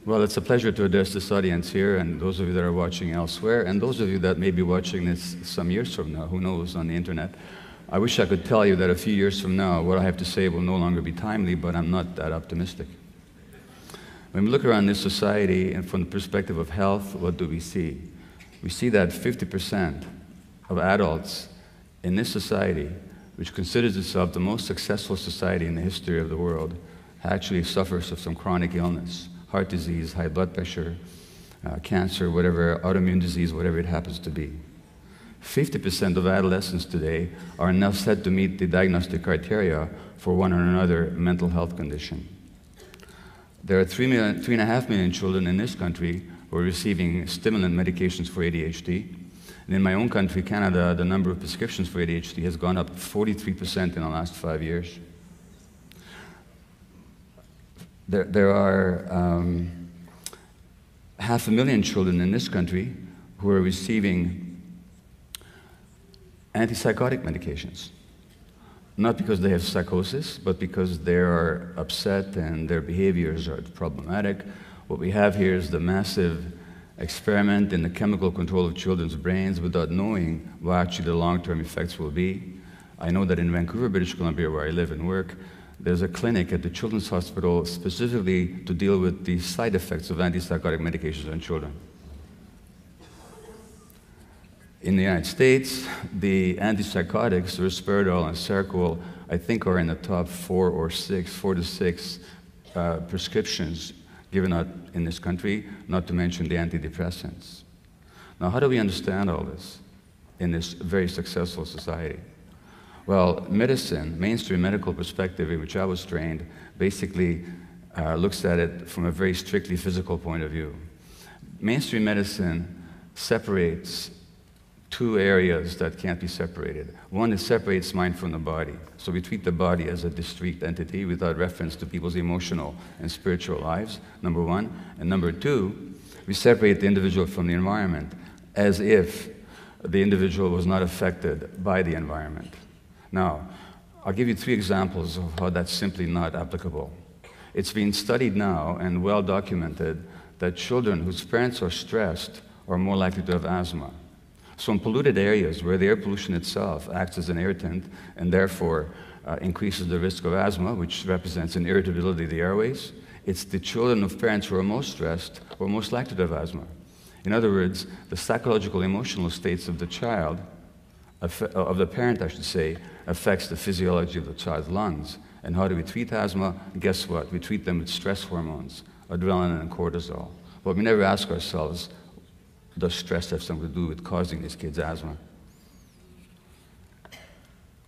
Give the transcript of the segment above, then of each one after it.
Well, it's a pleasure to address this audience here, and those of you that are watching elsewhere, and those of you that may be watching this some years from now, who knows, on the internet. I wish I could tell you that a few years from now, what I have to say will no longer be timely, but I'm not that optimistic. When we look around this society, and from the perspective of health, what do we see? We see that 50% of adults in this society, which considers itself the most successful society in the history of the world, actually suffers of some chronic illness. Heart disease, high blood pressure, cancer, whatever, autoimmune disease, whatever it happens to be. 50% of adolescents today are now said to meet the diagnostic criteria for one or another mental health condition. There are 3.5 million children in this country who are receiving stimulant medications for ADHD. And in my own country, Canada, the number of prescriptions for ADHD has gone up 43% in the last 5 years. There are 500,000 children in this country who are receiving antipsychotic medications. Not because they have psychosis, but because they are upset and their behaviors are problematic. What we have here is the massive experiment in the chemical control of children's brains without knowing what actually the long-term effects will be. I know that in Vancouver, British Columbia, where I live and work, there's a clinic at the Children's Hospital specifically to deal with the side effects of antipsychotic medications on children. In the United States, the antipsychotics, risperidone and Seroquel, I think are in the top 4 to 6 prescriptions given out in this country, not to mention the antidepressants. Now, how do we understand all this in this very successful society? Well, medicine, mainstream medical perspective in which I was trained, basically looks at it from a very strictly physical point of view. Mainstream medicine separates two areas that can't be separated. One, it separates mind from the body. So we treat the body as a discrete entity without reference to people's emotional and spiritual lives, number one. And number two, we separate the individual from the environment as if the individual was not affected by the environment. Now, I'll give you 3 examples of how that's simply not applicable. It's been studied now and well documented that children whose parents are stressed are more likely to have asthma. So in polluted areas where the air pollution itself acts as an irritant and therefore increases the risk of asthma, which represents an irritability of the airways, it's the children of parents who are most stressed who are most likely to have asthma. In other words, the psychological emotional states of the child, of the parent I should say, affects the physiology of the child's lungs. And how do we treat asthma? Guess what? We treat them with stress hormones, adrenaline and cortisol. But we never ask ourselves, does stress have something to do with causing these kids asthma?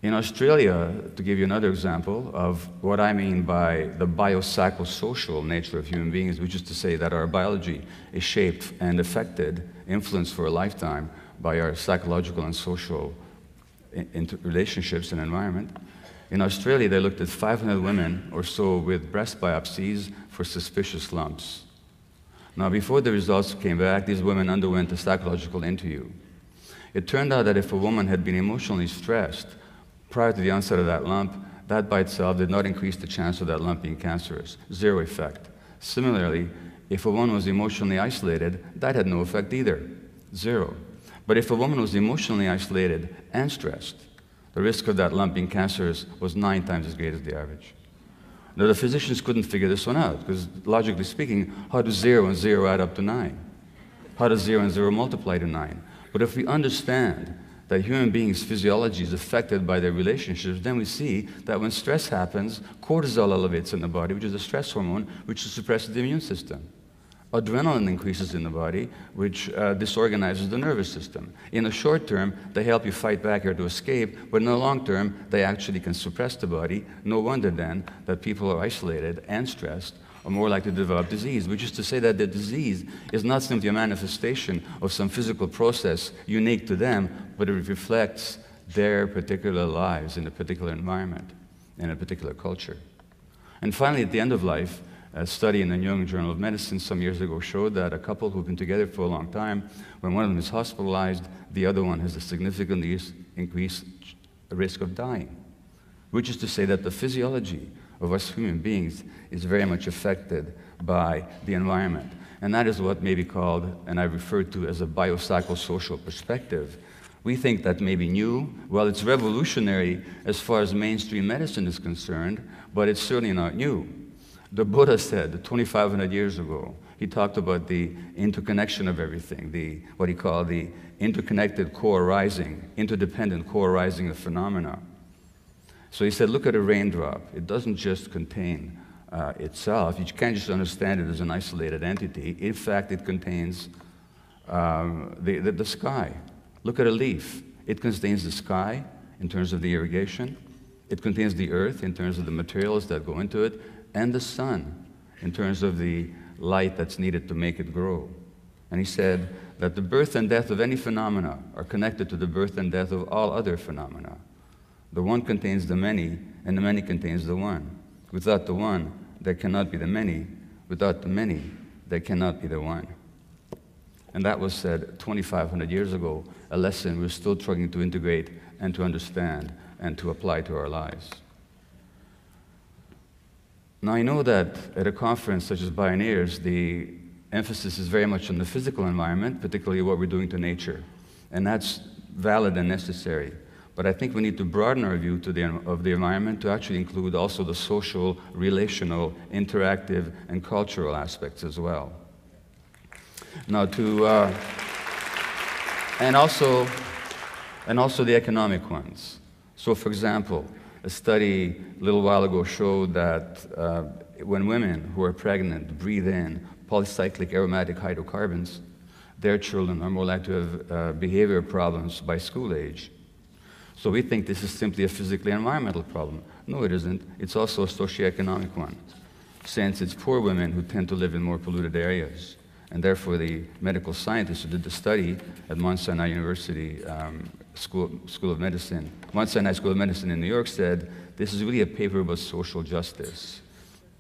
In Australia, to give you another example of what I mean by the biopsychosocial nature of human beings, which is to say that our biology is shaped and affected, influenced for a lifetime by our psychological and social relationships and environment. In Australia, they looked at 500 women or so with breast biopsies for suspicious lumps. Now, before the results came back, these women underwent a psychological interview. It turned out that if a woman had been emotionally stressed prior to the onset of that lump, that by itself did not increase the chance of that lump being cancerous. 0 effect. Similarly, if a woman was emotionally isolated, that had no effect either. 0. But if a woman was emotionally isolated and stressed, the risk of that lump being cancerous was 9 times as great as the average. Now, the physicians couldn't figure this one out, because logically speaking, how do 0 and 0 add up to 9? How does 0 and 0 multiply to 9? But if we understand that human beings' physiology is affected by their relationships, then we see that when stress happens, cortisol elevates in the body, which is a stress hormone, which suppresses the immune system. Adrenaline increases in the body, which disorganizes the nervous system. In the short term, they help you fight back or to escape, but in the long term, they actually can suppress the body. No wonder then that people who are isolated and stressed are more likely to develop disease, which is to say that the disease is not simply a manifestation of some physical process unique to them, but it reflects their particular lives in a particular environment, in a particular culture. And finally, at the end of life, a study in the New England Journal of Medicine some years ago showed that a couple who've been together for a long time, when one of them is hospitalized, the other one has a significantly increased risk of dying, which is to say that the physiology of us human beings is very much affected by the environment. And that is what may be called, and I refer to as a biopsychosocial perspective. We think that may be new. Well, it's revolutionary as far as mainstream medicine is concerned, but it's certainly not new. The Buddha said 2,500 years ago, he talked about the interconnection of everything, what he called the interconnected co-arising, interdependent co-arising of phenomena. So he said, look at a raindrop. It doesn't just contain itself. You can't just understand it as an isolated entity. In fact, it contains the sky. Look at a leaf. It contains the sky in terms of the irrigation. It contains the earth in terms of the materials that go into it, and the sun in terms of the light that's needed to make it grow. And he said that the birth and death of any phenomena are connected to the birth and death of all other phenomena. The one contains the many, and the many contains the one. Without the one, there cannot be the many. Without the many, there cannot be the one. And that was said 2,500 years ago, a lesson we're still trying to integrate and to understand and to apply to our lives. Now, I know that at a conference such as Pioneers, the emphasis is very much on the physical environment, particularly what we're doing to nature. And that's valid and necessary. But I think we need to broaden our view of the environment to actually include also the social, relational, interactive, and cultural aspects as well. Now, and also the economic ones. So, for example, a study a little while ago showed that when women who are pregnant breathe in polycyclic aromatic hydrocarbons, their children are more likely to have behavior problems by school age. So we think this is simply a physically environmental problem. No, it isn't. It's also a socioeconomic one, since it's poor women who tend to live in more polluted areas. And therefore, the medical scientists who did the study at Mount Sinai University School of Medicine, Mount Sinai School of Medicine in New York said, this is really a paper about social justice.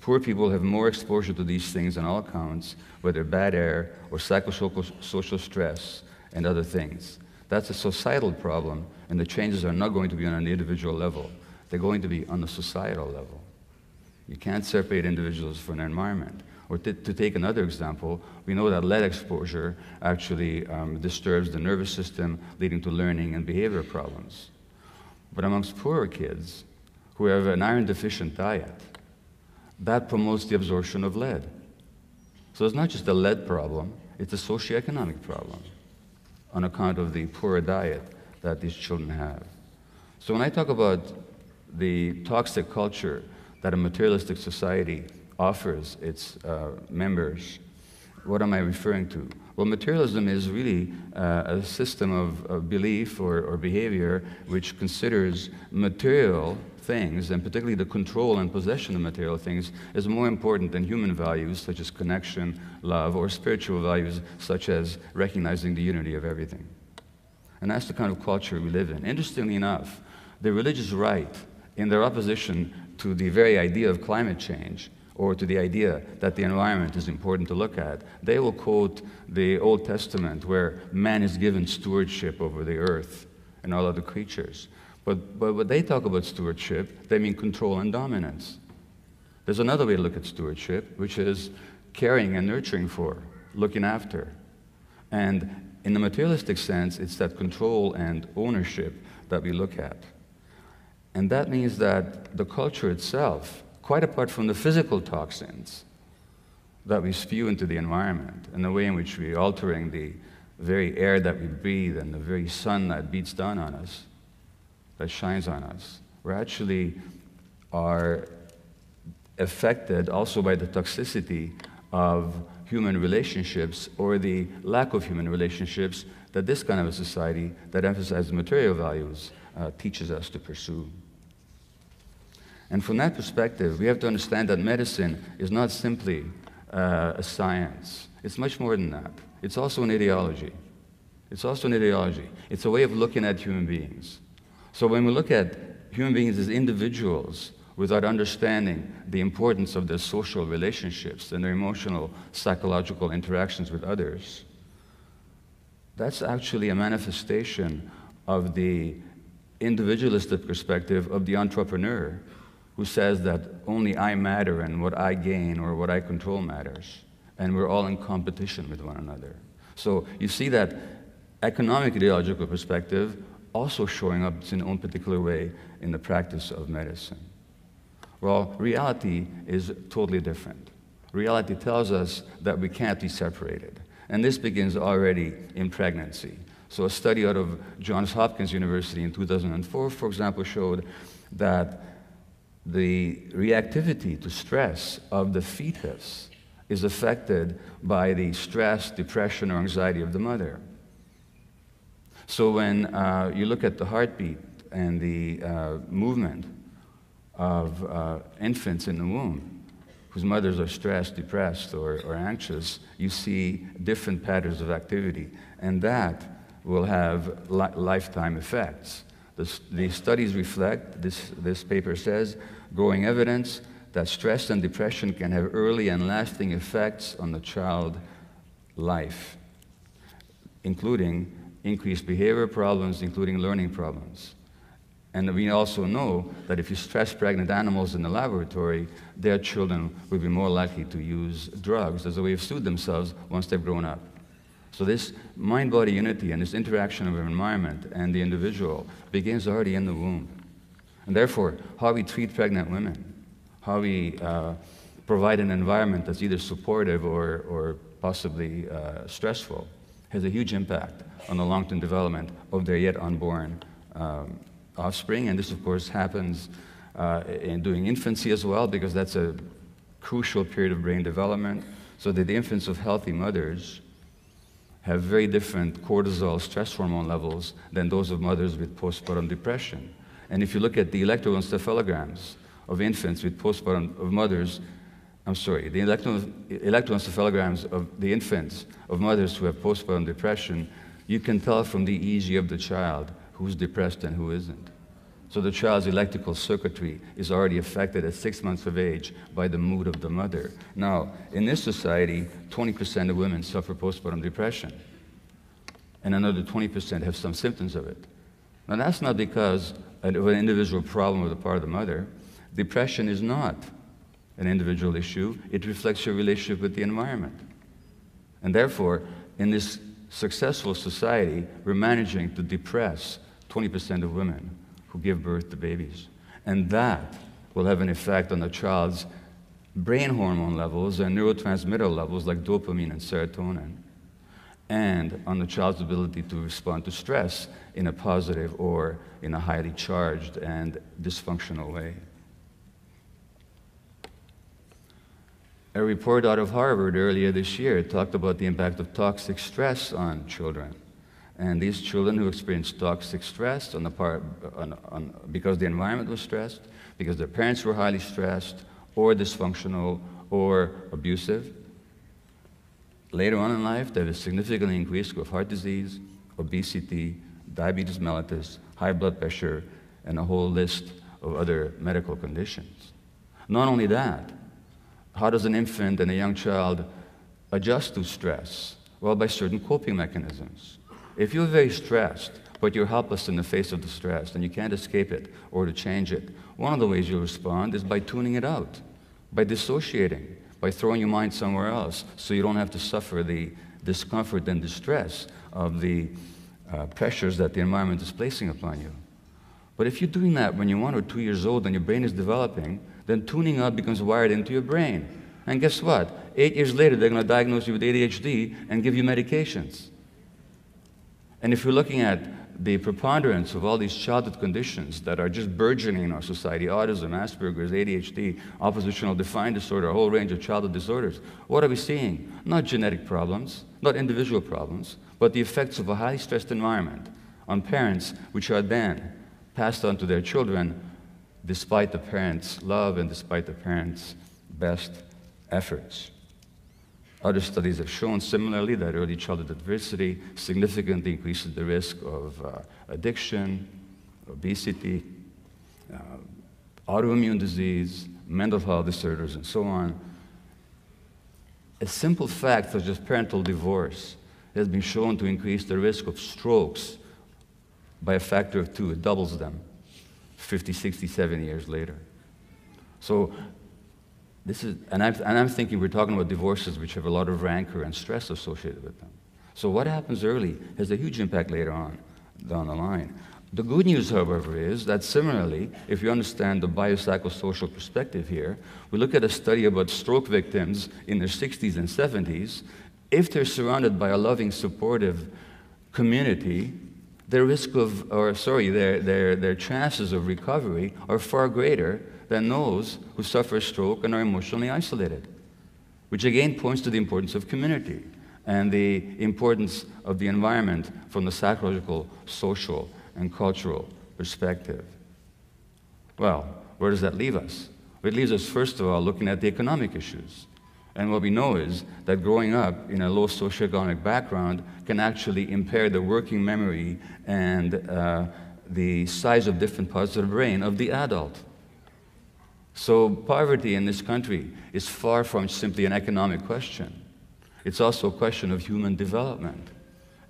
Poor people have more exposure to these things on all accounts, whether bad air or psychosocial stress and other things. That's a societal problem, and the changes are not going to be on an individual level. They're going to be on the societal level. You can't separate individuals from an environment. Or to take another example, we know that lead exposure actually disturbs the nervous system, leading to learning and behavior problems. But amongst poorer kids who have an iron-deficient diet, that promotes the absorption of lead. So it's not just a lead problem, it's a socioeconomic problem on account of the poorer diet that these children have. So when I talk about the toxic culture that a materialistic society offers its members, what am I referring to? Well, materialism is really a system of belief or behavior which considers material things, and particularly the control and possession of material things, as more important than human values such as connection, love, or spiritual values such as recognizing the unity of everything. And that's the kind of culture we live in. Interestingly enough, the religious right, in their opposition to the very idea of climate change, or to the idea that the environment is important to look at, they will quote the Old Testament where man is given stewardship over the earth and all other creatures. But when they talk about stewardship, they mean control and dominance. There's another way to look at stewardship, which is caring and nurturing for, looking after. And in the materialistic sense, it's that control and ownership that we look at. And that means that the culture itself, quite apart from the physical toxins that we spew into the environment and the way in which we're altering the very air that we breathe and the very sun that beats down on us, that shines on us, we actually are affected also by the toxicity of human relationships or the lack of human relationships that this kind of a society that emphasizes material values teaches us to pursue. And from that perspective, we have to understand that medicine is not simply a science. It's much more than that. It's also an ideology. It's also an ideology. It's a way of looking at human beings. So when we look at human beings as individuals without understanding the importance of their social relationships and their emotional, psychological interactions with others, that's actually a manifestation of the individualistic perspective of the entrepreneur who says that only I matter and what I gain or what I control matters, and we're all in competition with one another. So you see that economic ideological perspective also showing up in its own particular way in the practice of medicine. Well, reality is totally different. Reality tells us that we can't be separated. And this begins already in pregnancy. So a study out of Johns Hopkins University in 2004, for example, showed that the reactivity to stress of the fetus is affected by the stress, depression, or anxiety of the mother. So when you look at the heartbeat and the movement of infants in the womb, whose mothers are stressed, depressed, or anxious, you see different patterns of activity, and that will have lifetime effects. The studies reflect, this paper says, growing evidence that stress and depression can have early and lasting effects on the child's life, including increased behavior problems, including learning problems. And we also know that if you stress pregnant animals in the laboratory, their children will be more likely to use drugs as a way of soothe themselves once they've grown up. So this mind-body unity and this interaction of the environment and the individual begins already in the womb. And therefore, how we treat pregnant women, how we provide an environment that's either supportive or possibly stressful, has a huge impact on the long-term development of their yet unborn offspring. And this, of course, happens during infancy as well, because that's a crucial period of brain development, so that the infants of healthy mothers have very different cortisol stress hormone levels than those of mothers with postpartum depression. And if you look at the electroencephalograms of infants with postpartum, of mothers, the electroencephalograms of the infants of mothers who have postpartum depression, you can tell from the EEG of the child who's depressed and who isn't. So the child's electrical circuitry is already affected at 6 months of age by the mood of the mother. Now, in this society, 20% of women suffer postpartum depression, and another 20% have some symptoms of it. Now, that's not because of an individual problem on the part of the mother. Depression is not an individual issue. It reflects your relationship with the environment. And therefore, in this successful society, we're managing to depress 20% of women who give birth to babies. And that will have an effect on the child's brain hormone levels and neurotransmitter levels like dopamine and serotonin, and on the child's ability to respond to stress in a positive or in a highly charged and dysfunctional way. A report out of Harvard earlier this year talked about the impact of toxic stress on children. And these children who experienced toxic stress because the environment was stressed, because their parents were highly stressed, or dysfunctional, or abusive, later on in life, they have a significantly increased risk of heart disease, obesity, diabetes mellitus, high blood pressure, and a whole list of other medical conditions. Not only that, how does an infant and a young child adjust to stress? Well, by certain coping mechanisms. If you're very stressed, but you're helpless in the face of the stress, and you can't escape it or to change it, one of the ways you'll respond is by tuning it out, by dissociating, by throwing your mind somewhere else, so you don't have to suffer the discomfort and distress of the pressures that the environment is placing upon you. But if you're doing that when you're 1 or 2 years old and your brain is developing, then tuning out becomes wired into your brain. And guess what? 8 years later, they're going to diagnose you with ADHD and give you medications. And if you're looking at the preponderance of all these childhood conditions that are just burgeoning in our society, autism, Asperger's, ADHD, oppositional defiant disorder, a whole range of childhood disorders, what are we seeing? Not genetic problems, not individual problems, but the effects of a highly stressed environment on parents, which are then passed on to their children despite the parents' love and despite the parents' best efforts. Other studies have shown similarly that early childhood adversity significantly increases the risk of addiction, obesity, autoimmune disease, mental health disorders, and so on. A simple fact such as parental divorce has been shown to increase the risk of strokes by a factor of 2. It doubles them 50, 60, 70 years later. So this is, and I'm thinking we're talking about divorces which have a lot of rancor and stress associated with them. So what happens early has a huge impact later on, down the line. The good news, however, is that similarly, if you understand the biopsychosocial perspective here, we look at a study about stroke victims in their 60s and 70s. If they're surrounded by a loving, supportive community, their risk of, or sorry, their chances of recovery are far greater than those who suffer a stroke and are emotionally isolated, which again points to the importance of community and the importance of the environment from the psychological, social, and cultural perspective. Well, where does that leave us? It leaves us, first of all, looking at the economic issues. And what we know is that growing up in a low socioeconomic background can actually impair the working memory and the size of different parts of the brain of the adult. So poverty in this country is far from simply an economic question. It's also a question of human development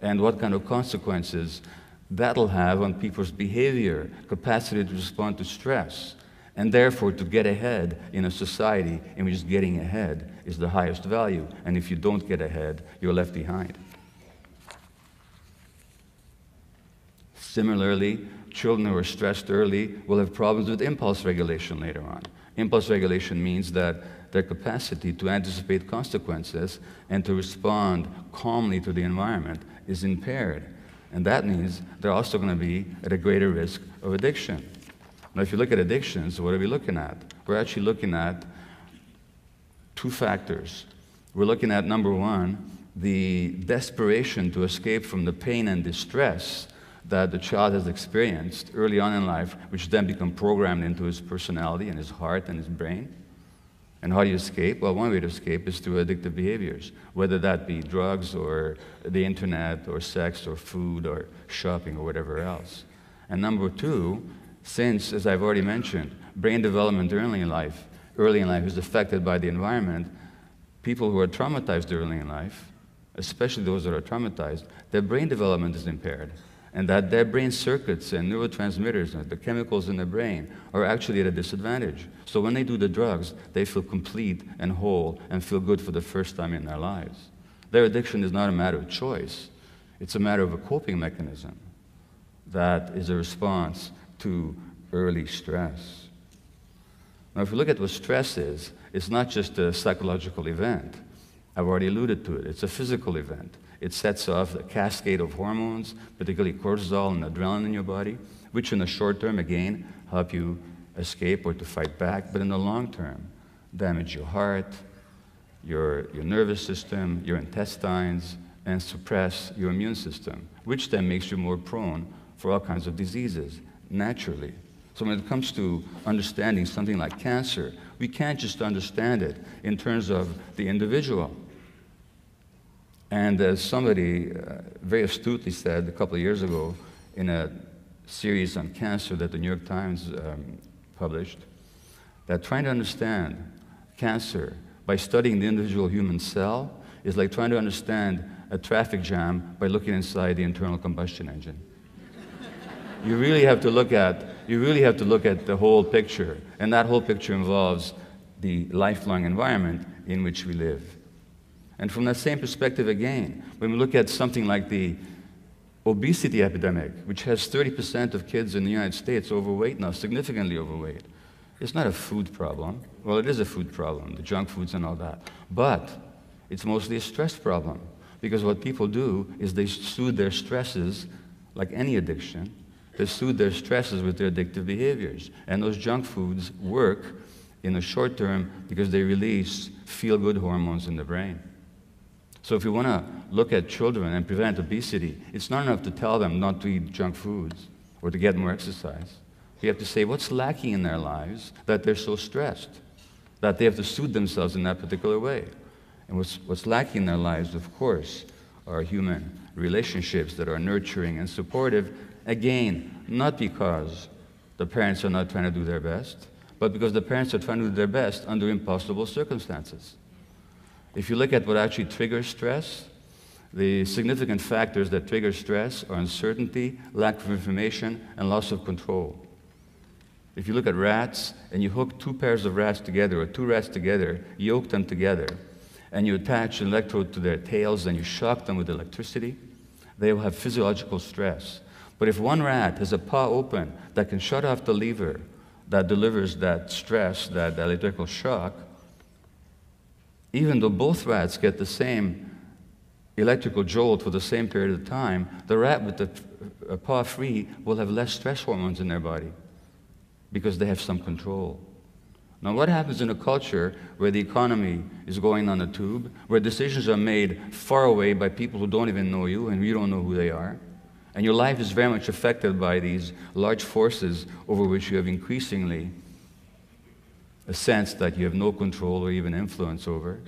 and what kind of consequences that'll have on people's behavior, capacity to respond to stress, and therefore to get ahead in a society in which getting ahead is the highest value. And if you don't get ahead, you're left behind. Similarly, children who are stressed early will have problems with impulse regulation later on. Impulse regulation means that their capacity to anticipate consequences and to respond calmly to the environment is impaired. And that means they're also going to be at a greater risk of addiction. Now, if you look at addictions, what are we looking at? We're actually looking at two factors. We're looking at, number one, the desperation to escape from the pain and distress that the child has experienced early on in life, which then become programmed into his personality and his heart and his brain. And how do you escape? Well, one way to escape is through addictive behaviors, whether that be drugs or the internet or sex or food or shopping or whatever else. And number two, since, as I've already mentioned, brain development early in life is affected by the environment, people who are traumatized early in life, especially those that are traumatized, their brain development is impaired. And that their brain circuits and neurotransmitters, and the chemicals in the brain, are actually at a disadvantage. So when they do the drugs, they feel complete and whole and feel good for the first time in their lives. Their addiction is not a matter of choice. It's a matter of a coping mechanism that is a response to early stress. Now, if we look at what stress is, it's not just a psychological event. I've already alluded to it. It's a physical event. It sets off a cascade of hormones, particularly cortisol and adrenaline in your body, which in the short term, again, help you escape or to fight back, but in the long term, damage your heart, your nervous system, your intestines, and suppress your immune system, which then makes you more prone for all kinds of diseases, naturally. So when it comes to understanding something like cancer, we can't just understand it in terms of the individual. And as somebody very astutely said a couple of years ago in a series on cancer that the New York Times published, that trying to understand cancer by studying the individual human cell is like trying to understand a traffic jam by looking inside the internal combustion engine. You really have to look at the whole picture, and that whole picture involves the lifelong environment in which we live. And from that same perspective again, when we look at something like the obesity epidemic, which has 30% of kids in the United States overweight now, significantly overweight, it's not a food problem. Well, it is a food problem, the junk foods and all that. But it's mostly a stress problem, because what people do is they soothe their stresses, like any addiction, they soothe their stresses with their addictive behaviors. And those junk foods work in the short term because they release feel-good hormones in the brain. So if we want to look at children and prevent obesity, it's not enough to tell them not to eat junk foods or to get more exercise. We have to say what's lacking in their lives that they're so stressed, that they have to soothe themselves in that particular way. And what's lacking in their lives, of course, are human relationships that are nurturing and supportive, again, not because the parents are not trying to do their best, but because the parents are trying to do their best under impossible circumstances. If you look at what actually triggers stress, the significant factors that trigger stress are uncertainty, lack of information, and loss of control. If you look at rats and you hook two pairs of rats together, or two rats together, you yoke them together, and you attach an electrode to their tails and you shock them with electricity, they will have physiological stress. But if one rat has a paw open that can shut off the lever that delivers that stress, that electrical shock, even though both rats get the same electrical jolt for the same period of time, the rat with the paw free will have less stress hormones in their body because they have some control. Now, what happens in a culture where the economy is going on a tube, where decisions are made far away by people who don't even know you and you don't know who they are, and your life is very much affected by these large forces over which you have increasingly a sense that you have no control or even influence over?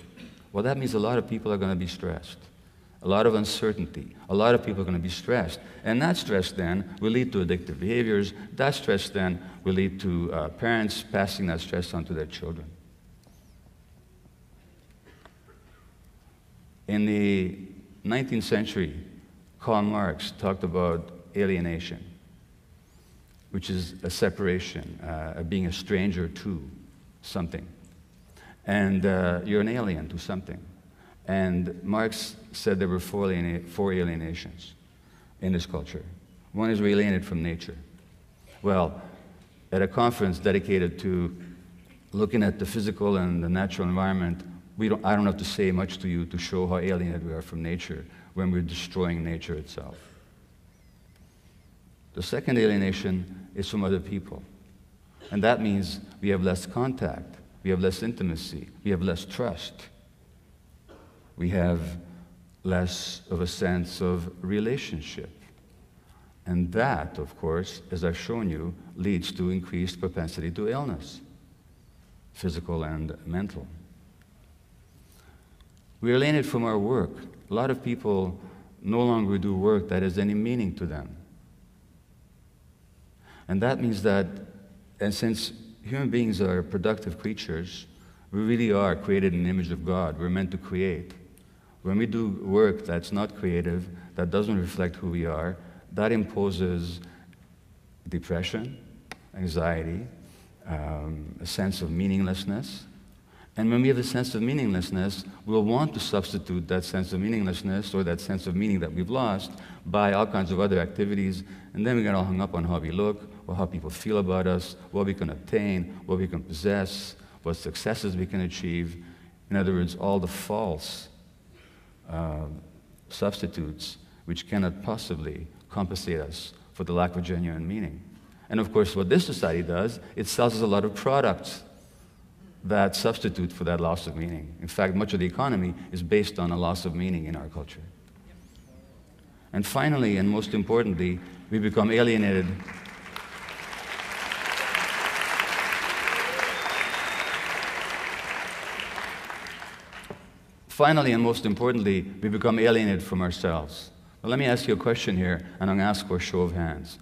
Well, that means a lot of people are going to be stressed. A lot of uncertainty. A lot of people are going to be stressed. And that stress then will lead to addictive behaviors. That stress then will lead to parents passing that stress on to their children. In the 19th century, Karl Marx talked about alienation, which is a separation, being a stranger to something. And you're an alien to something. And Marx said there were four alienations in this culture. One is we're alienated from nature. Well, at a conference dedicated to looking at the physical and the natural environment, I don't have to say much to you to show how alienated we are from nature when we're destroying nature itself. The second alienation is from other people. And that means we have less contact, we have less intimacy, we have less trust. We have less of a sense of relationship. And that, of course, as I've shown you, leads to increased propensity to illness, physical and mental. We're alienated from our work. A lot of people no longer do work that has any meaning to them. And that means that, and since human beings are productive creatures, we really are created in the image of God. We're meant to create. When we do work that's not creative, that doesn't reflect who we are, that imposes depression, anxiety, a sense of meaninglessness. And when we have a sense of meaninglessness, we'll want to substitute that sense of meaninglessness or that sense of meaning that we've lost by all kinds of other activities, and then we get all hung up on how we look, or how people feel about us, what we can obtain, what we can possess, what successes we can achieve. In other words, all the false substitutes which cannot possibly compensate us for the lack of genuine meaning. And of course, what this society does, it sells us a lot of products that substitute for that loss of meaning. In fact, much of the economy is based on a loss of meaning in our culture. And finally, and most importantly, we become alienated. Finally, and most importantly, we become alienated from ourselves. Well, let me ask you a question here, and I'm going to ask for a show of hands.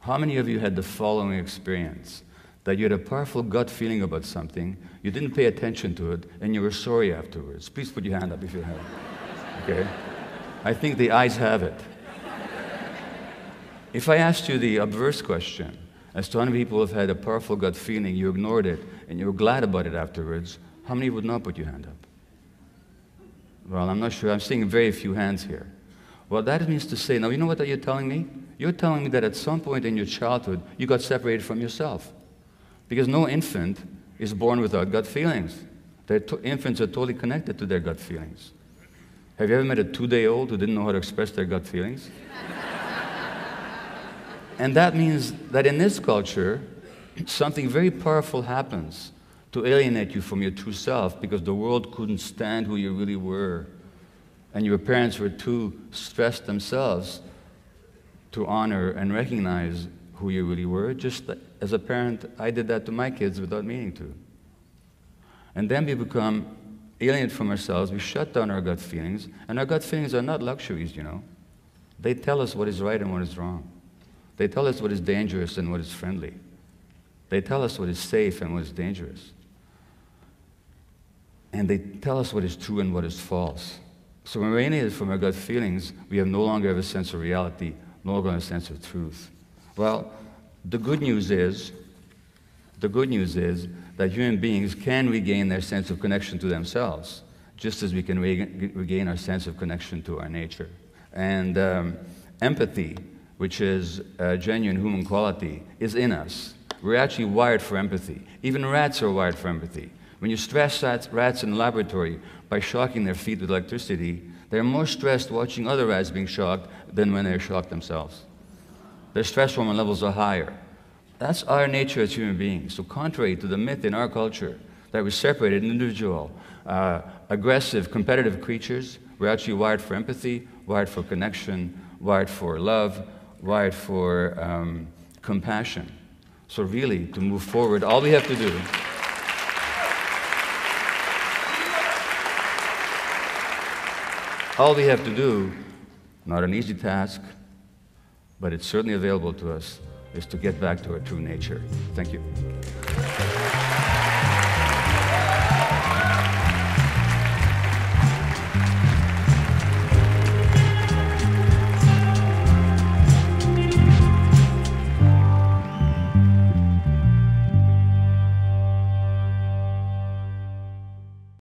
How many of you had the following experience? That you had a powerful gut feeling about something, you didn't pay attention to it, and you were sorry afterwards? Please put your hand up if you have. Okay? I think the ayes have it. If I asked you the obverse question, as to how many people have had a powerful gut feeling, you ignored it, and you were glad about it afterwards, how many would not put your hand up? Well, I'm not sure. I'm seeing very few hands here. Well, that means to say, now, you know what you're telling me? You're telling me that at some point in your childhood, you got separated from yourself. Because no infant is born without gut feelings. Infants are totally connected to their gut feelings. Have you ever met a 2-day-old who didn't know how to express their gut feelings? And that means that in this culture, something very powerful happens to alienate you from your true self, because the world couldn't stand who you really were. And your parents were too stressed themselves to honor and recognize who you really were. Just as a parent, I did that to my kids without meaning to. And then we become alienated from ourselves. We shut down our gut feelings. And our gut feelings are not luxuries, you know. They tell us what is right and what is wrong. They tell us what is dangerous and what is friendly. They tell us what is safe and what is dangerous. And they tell us what is true and what is false. So when we're alienated from our gut feelings, we no longer have a sense of reality, no longer have a sense of truth. Well, the good news is The good news is that human beings can regain their sense of connection to themselves, just as we can regain our sense of connection to our nature. And empathy, which is a genuine human quality, is in us. We're actually wired for empathy. Even rats are wired for empathy. When you stress rats in the laboratory by shocking their feet with electricity, they're more stressed watching other rats being shocked than when they're shocked themselves. Their stress hormone levels are higher. That's our nature as human beings. So contrary to the myth in our culture that we're separated individual, aggressive, competitive creatures, we're actually wired for empathy, wired for connection, wired for love, wired for compassion. So really, to move forward, all we have to do not an easy task, but it's certainly available to us, is to get back to our true nature. Thank you.